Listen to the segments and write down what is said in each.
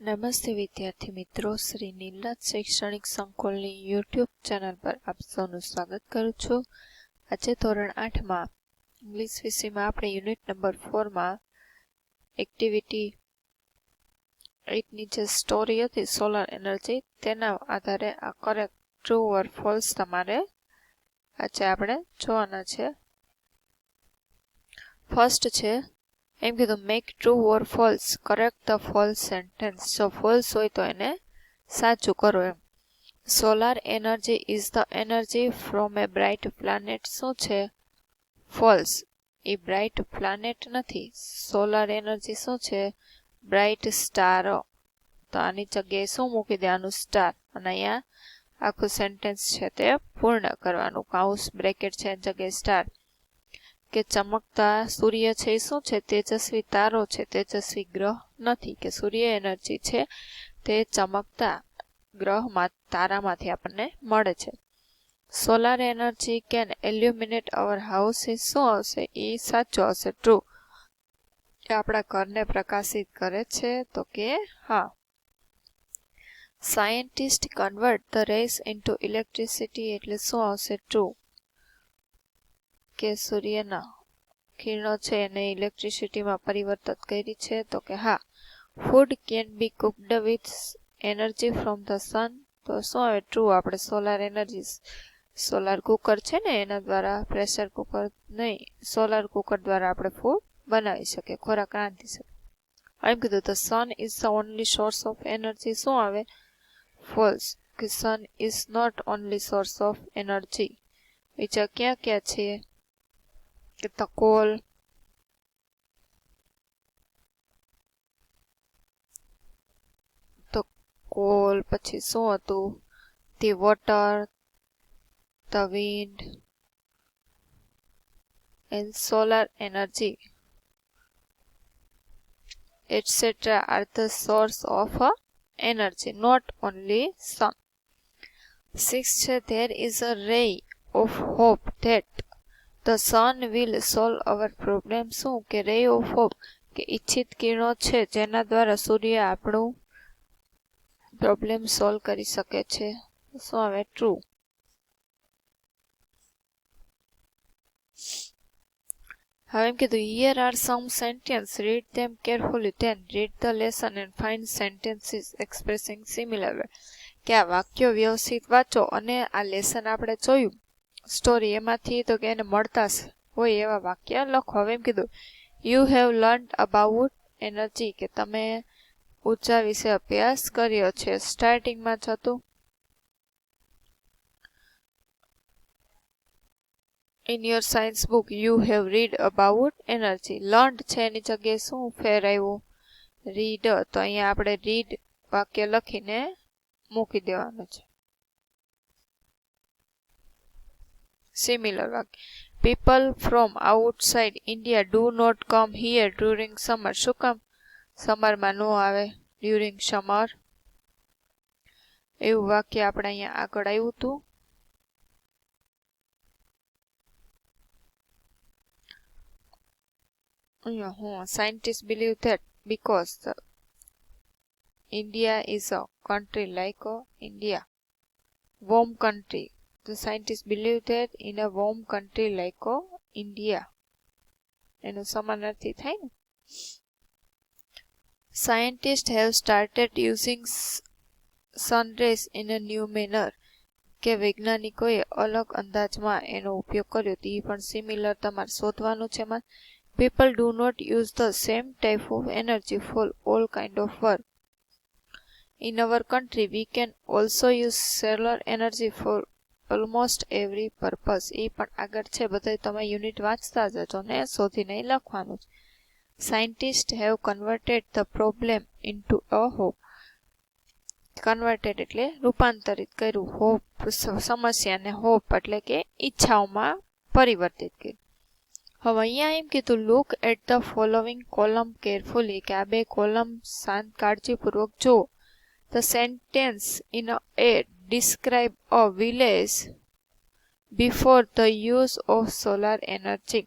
નમસ્તે વિદ્યાર્થી મિત્રો, શ્રી નીલરાજ શૈક્ષણિક સંકુલની યુટ્યુબ ચેનલ પર આપ સૌનું સ્વાગત કરું છું. આજે ધોરણ 8માં ઇંગ્લિશ વિષયમાં આપણે યુનિટ નંબર 4માં એક્ટિવિટી 8ની જે સ્ટોરી હતી સોલર એનર્જી, તેના આધારે આ કરેક્ટ ટ્રુ ઓર ફોલ્સ તમારે આજે આપણે જોવાના છે. ફર્સ્ટ છે એમ કીધું, make true or false, correct the false sentence. જો ફોલ્સ હોય તો એને સાચું કરો એમ. Solar energy is the energy from a bright planet. શું છે? ફોલ્સ. એ બ્રાઇટ પ્લાનેટ નથી. સોલાર એનર્જી શું છે? Bright star. તો આની જગ્યાએ શું મૂકી દેવાનું? સ્ટાર. અને અહીંયા આખું સેન્ટેન્સ છે તે પૂર્ણ કરવાનું. કાઉસ બ્રેકેટ છે એની જગ્યાએ સ્ટાર. કે ચમકતા સૂર્ય છે એ શું છે? તેજસ્વી તારો છે, તેજસ્વી ગ્રહ નથી. કે સૂર્ય એનર્જી છે તે ચમકતા ગ્રહમાં તારામાંથી આપણને મળે છે. Solar energy can illuminate our house. એ શું આવશે? એ સાચું આવશે, ટ્રુ. એ આપણા ઘરને પ્રકાશિત કરે છે, તો કે હા. Scientist convert the rays into electricity, એટલે શું આવશે? ટ્રુ. કે સૂર્યના કિરણો છે એને ઇલેક્ટ્રિસિટીમાં પરિવર્તિત કરી છે, તો કે હા. Food can be cooked with energy from the sun, તો શું આવે? ટ્રુ. આપણે સોલાર એનર્જી, સોલાર કુકર છે ને એના દ્વારા, પ્રેશર કુકર નહીં, સોલાર કુકર દ્વારા આપણે ફૂડ બનાવી શકીએ, ખોરાક રાંધી શકીએ. એમ કીધું the sun is the only source of energy. શું આવે? ફોલ્સ. કે sun is not only source of energy. બીજા ક્યાં ક્યાં છે? કે ધ કોલ, કોલ, પછી શું હતું? The water, the wind and solar energy etc. are the source of energy, not only sun. 6 છે there is a ray of hope that the sun will solve our problem. શું? કે ray of hope, કે ઈચ્છિત કિરણો છે જેના દ્વારા સૂર્ય આપણું problem solve કરી શકે છે. શું આવે? ટ્રુ. હવે એમ કીધું here are some sentences, read them carefully, then read the lesson and find sentences expressing similar way. કે આ વાક્યો વ્યવસ્થિત વાંચો અને આ લેસન આપણે જોયું સ્ટોરી એમાંથી તો કે એને મળતા હોય એવા વાક્ય લખો. હવે એમ કીધું you have learned about energy, કે તમે ઉર્જા વિશે અભ્યાસ કર્યો છે. સ્ટાર્ટિંગમાં જ હતું in your science book you have read about energy. learned છે એની જગ્યાએ શું ફેરવ્યું? read. તો અહીંયા આપણે read વાક્ય લખીને મૂકી દેવાનું છે. સિમિલર વાક્ય. people from outside India do not come here during summer. શું કામ સમરમાં ન આવે? during summer. એવું વાક્ય આપણે અહીંયા આગળ આવ્યું હતું. Scientists believe that because India is a country like India, warm country. The scientists believe that in a warm country like India. એનો સમાનાર્થી થાય ને. Scientists have started using sun rays in a new manner. કે વૈજ્ઞાનિકોએ અલગ અંદાજમાં એનો ઉપયોગ કર્યો. તો એ પણ સિમિલર તમારે શોધવાનું છે એમાં. People do not use the same type of energy for all kind of work. In our country, we can also use solar energy for almost every purpose. એ પણ આગળ છે, બધા તમે યુનિટ વાંચતા જજો ને શોધીને લખવાનું છે. Scientists have converted the problem into a hope. Converted એટલે રૂપાંતરિત કર્યું. હોપ સમસ્યાને, હોપ એટલે કે ઈચ્છાઓમાં પરિવર્તિત કર્યું. હવે અહીંયા એમ કીધું look at the following column carefully, કે આ બે કોલમ શાંત કાળજીપૂર્વક જુઓ. The sentence in A describe a village before the use of solar energy.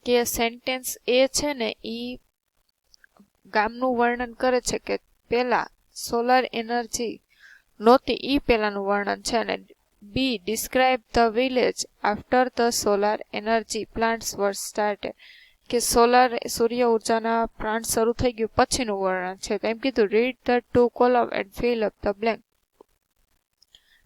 કે સેન્ટેન્સ એ છે ને એ ગામનું વર્ણન કરે છે કે પહેલા સોલાર એનર્જી નહોતી ઈ પહેલાનું વર્ણન છે. અને B describe the village after the solar energy plants were started કે સોલાર સૂર્ય ઉર્જાના પ્લાન્ટ શરૂ થઈ ગયું પછીનું વર્ણન છે. એમ કીધું read the 2 column and fill up the blank.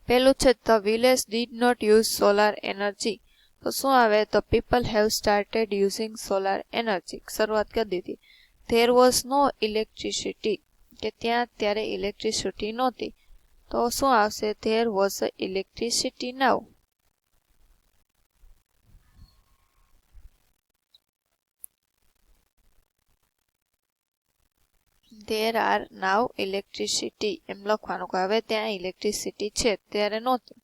પહેલું છે the village did not use solar energy. તો શું આવે? The people have started using solar energy. શરૂઆત કરી દીધી. ધેર વોઝ નો ઇલેક્ટ્રિસિટી કે ત્યાં ત્યારે ઇલેક્ટ્રિસિટી નહોતી. તો શું આવશે? There was a electricity now. There are now electricity એમ લખવાનું કે હવે ત્યાં ઇલેક્ટ્રિસિટી છે ત્યારે નહોતી.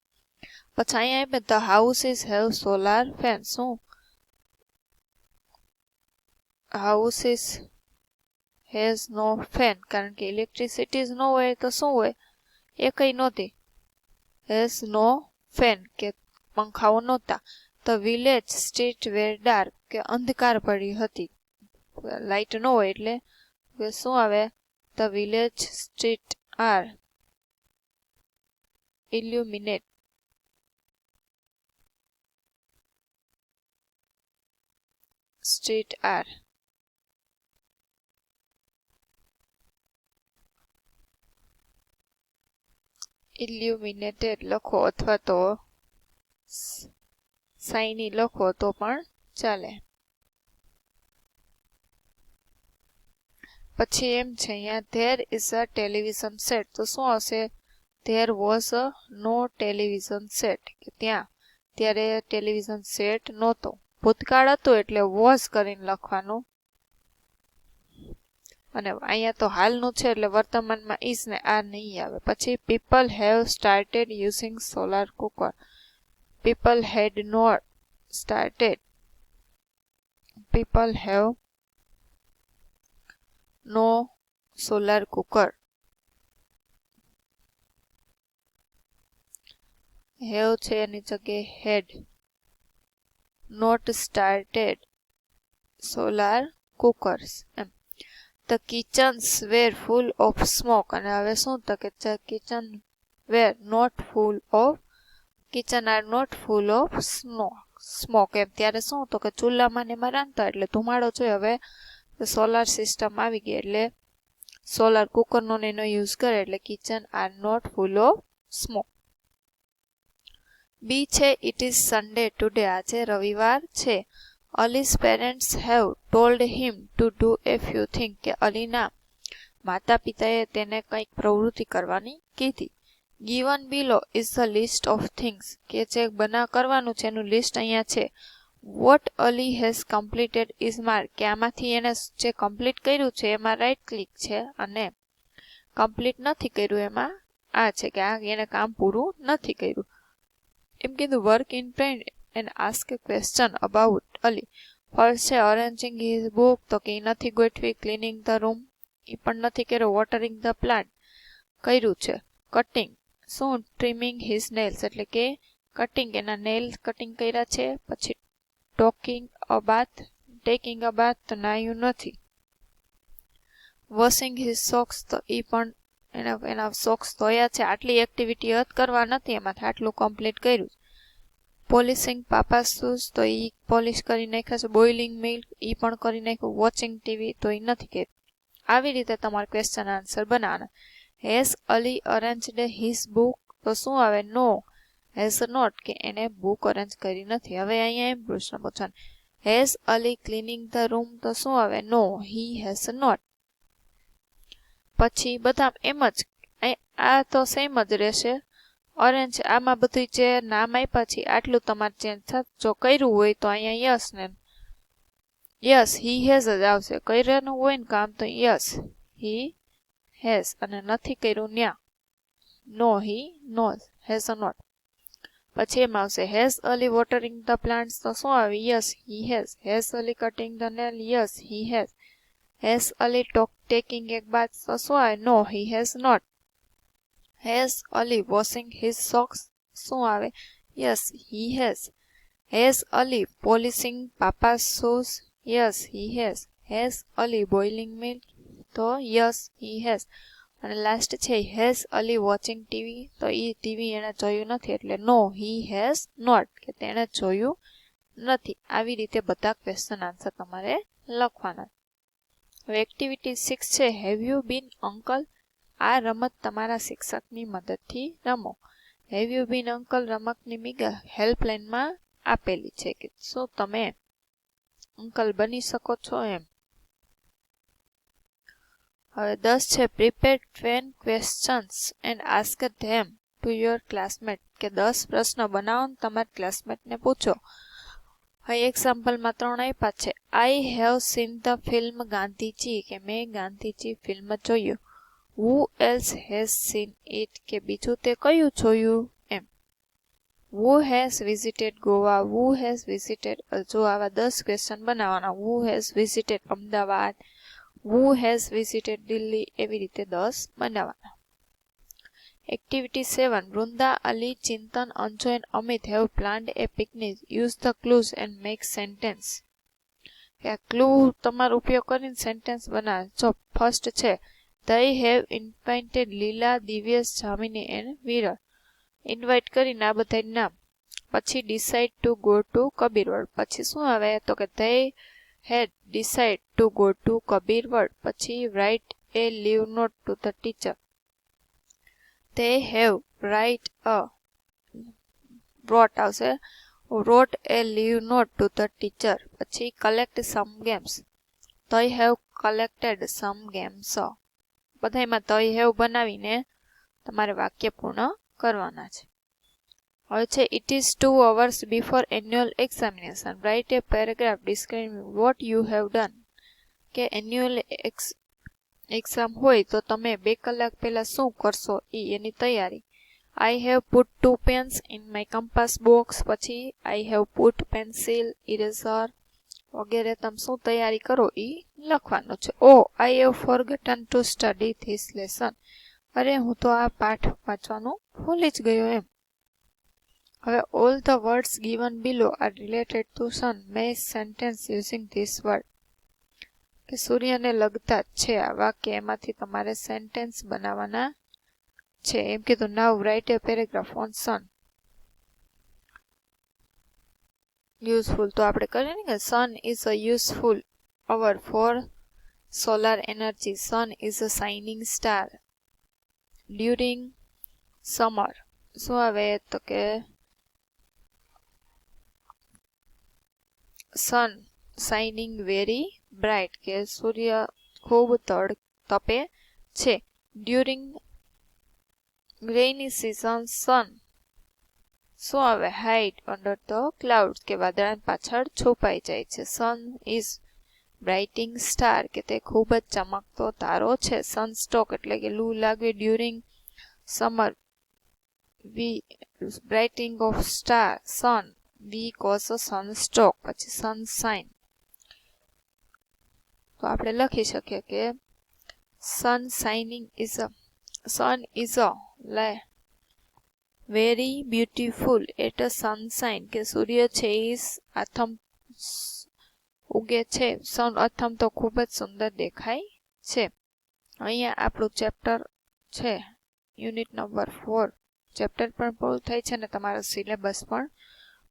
પછી અહીંયા આપે the houses have solar fan. શું હાઉસીસ હેઝ નો ફેન? કારણ કે ઇલેક્ટ્રિસિટી જ ન હોય તો શું હોય? એ કઈ નહોતી. હેઝ નો ફેન કે પંખાઓ નહોતા. The village street were dark કે અંધકાર ભરી હતી. લાઇટ ન હોય એટલે શું આવે? The village street are illuminate. Street are illuminated લખો અથવા તો સાઇની લખો તો પણ ચાલે. પછી એમ છે અહીંયા there is a television set. તો શું આવશે? There was a no television set કે ત્યાં ત્યારે ટેલિવિઝન સેટ નહોતો. ભૂતકાળ હતો એટલે વોઝ કરીને લખવાનું. અને અહીંયા તો હાલનું છે એટલે વર્તમાનમાં ઇઝ ને આર નહીં આવે. પછી people have started using solar cooker. People had not started. People have no solar cooker. Have છે એની જગ્યાએ had not started solar cookers એમ. The kitchens were full of smoke. અને હવે શું? તો કે kitchen were not full of kitchen are not full of smoke એમ. ત્યારે શું? તો કે ચૂલામાં ને એમાં રાંધતા એટલે ધુમાડો જોઈએ. હવે સોલાર સિસ્ટમ આવી ગઈ એટલે સોલાર કુકરનો એનો યુઝ કરે એટલે kitchen are not full of smoke. B છે ઇટ ઇઝ સન્ડે ટુડે. આજે રવિવાર છે. Ali's parents have told him to do a few thing કે અલીના માતા પિતાએ તેને કંઈક પ્રવૃત્તિ કરવાની કીધી. Given below is the list of things કે જે કરવાનું છે એનું લિસ્ટ અહીંયા છે. What Ali has completed is mark કે આમાંથી એને જે કમ્પ્લીટ કર્યું છે એમાં રાઈટ ક્લિક છે અને કમ્પ્લીટ નથી કર્યું એમાં આ છે કે આ એને કામ પૂરું નથી કર્યું. એમ કીધું work in paint and ask A question about Ali. First છે અરેન્જિંગ હિઝ બુક તો કે એ નથી ગોઠવી. ક્લીનિંગ ધ રૂમ એ પણ નથી કર્યો. વોટરિંગ ધ પ્લાન્ટ કર્યું છે. કટિંગ શું? ટ્રીમિંગ હિઝ નેલ્સ એટલે કે કટિંગ એના નેલ કટિંગ કર્યા છે. પછી ટેકિંગ અ બાથ તો નાયું નથી. વોશિંગ હિઝ સોક્સ તો એ પણ એના સોક્સ ધોયા છે. આટલી એક્ટિવિટી કરવા નથી એમાંથી આટલું કમ્પ્લીટ કર્યું. પોલિશિંગ પાપા શૂઝ તો એ પોલિશ કરી નાખ્યા છે. બોઇલિંગ મિલ્ક એ પણ કરી નાખ્યું. વોચિંગ ટીવી તો એ નથી કર્યું. આવી રીતે તમારે ક્વેશ્ચન આન્સર બનાવવાના. Has Ali arranged his book તો શું આવે? નો હેઝ નોટ કે એને બુક અરેન્જ કરી નથી. હવે અહીંયા એમ પ્રશ્ન પૂછવાનો. Has Ali cleaning the room તો શું આવે? No he has not. પછી બધા એમ જ આ તો સેમ જ રહેશે. ઓરેન્જ આમાં બધું જે નામ આપ્યા છે આટલું તમારે ચેન્જ થશે. જો કર્યું હોય તો અહીંયા યસ ને યસ હી હેઝ જ આવશે. કર્યાનું હોય ને કામ તો યસ હી હેઝ અને નથી કર્યું ન્યા નો હી નો હેઝ નોટ. પછી એમ આવશે has Ali watering the plants તો શું આવે? Yes he has. Has Ali cutting the nail? Yes he has. Has Ali taking એક બાથ તો શું આવે? No he has not. Has Ali washing his socks શું આવે? Yes he has. Has Ali polishing papa shoes? Yes he has. Has Ali boiling milk તો yes he has. અને last છે has Ali watching TV, તો એ ટીવી એણે જોયું નથી એટલે નો હી હેઝ નોટ, કે તેણે જોયું નથી. આવી રીતે બધા ક્વેશ્ચન આન્સર તમારે લખવાના. હવે એક્ટિવિટી 6 છે હેવ યુ બીન અંકલ. આ રમત તમારા શિક્ષકની મદદથી રમો. હેવ યુ બીન અંકલ રમતની મિગા હેલ્પલાઇનમાં આપેલી છે કે શું તમે અંકલ બની શકો છો એમ. હવે 10 છે prepare 20 questions and ask them to your classmate, કે 10 પ્રશ્નો બનાવો ને તમારા ક્લાસમેટને પૂછો. હવે એક્ઝામ્પલમાં 3 આપ્યા છે. I have seen the film Gandhiji, કે મેં ગાંધીજી ફિલ્મ જોયું. Who else has seen it, કે બીજું તે કયું જોયું એમ. Who has visited Goa, who has visited, જો આવા 10 ક્વેશ્ચન બનાવવાના. Who has visited Ahmedabad, who has visited Delhi, એવી રીતે 10 બનાવવાના. Activity 7 Vrinda, Ali, Chintan, Anju and Amit have planned a picnic. Use the clues and make sentence. Clue તમારો ઉપયોગ કરીને સેન્ટેન્સ બનાવે. જો ફર્સ્ટ છે they have invited લીલા, દિવ્યેશ, જામિની એન્ડ વિરલ. ઇન્વાઇટ કરીને આ બધા નામ. પછી decide to go to Kabirvad. પછી શું આવે તો કે they had decided to go to Kabirvad. પછી write a leave note to the teacher. they have wrote a leave note to the teacher. પછી collect some games. they have collected some games. બધામાં they have બનાવીને તમારે વાક્ય પૂર્ણ કરવાના છે. હવે છે it is 2 hours before annual examination. write a paragraph describing what you have done. કે એન્યુઅલ એક્ઝામ હોય તો તમે 2 કલાક પહેલા શું કરશો એની તૈયારી. I have put 2 pens in my compass box. પછી I have put pencil, eraser વગેરે તમે શું તૈયારી કરો એ લખવાનું છે. I have forgotten to study this lesson. અરે હું તો આ પાઠ વાંચવાનું ભૂલી જ ગયો એમ. હવે all the words given below are related to sun. Make sentence using this word. કે સૂર્યને લગતા જ છે આ વાક્ય, એમાંથી તમારે સેન્ટેન્સ બનાવવાના છે. એમ કીધું now write a paragraph on sun. Useful તો આપણે કરીએ ને કે sun is a useful hour for solar energy. sun is a shining star during summer. શું આવે તો કે sun shining very bright, કે સૂર્ય ખૂબ તપે છે. during rainy season sun શું આવે hide under the clouds, કે વાદળા પાછળ છુપાઈ જાય છે. sun is brightening star, કે તે ખૂબ જ ચમકતો તારો છે. sunstroke એટલે કે લૂ લાગવી. during summer we brightening of star sun we cause a sunstroke. પછી sunshine તો આપણે લખી શકીએ કે sun is a very beautiful at a sunshine, કે સૂર્ય છે એ આથમ ઉગે છે. સન આથમ તો ખૂબ જ સુંદર દેખાય છે. અહીંયા આપણું ચેપ્ટર છે યુનિટ નંબર 4 ચેપ્ટર પણ પૂરું થાય છે અને તમારો સિલેબસ પણ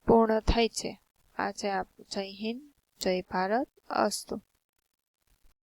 પૂર્ણ થાય છે. આજે આપણું જય હિન્દ, જય ભારત, અસ્તુ.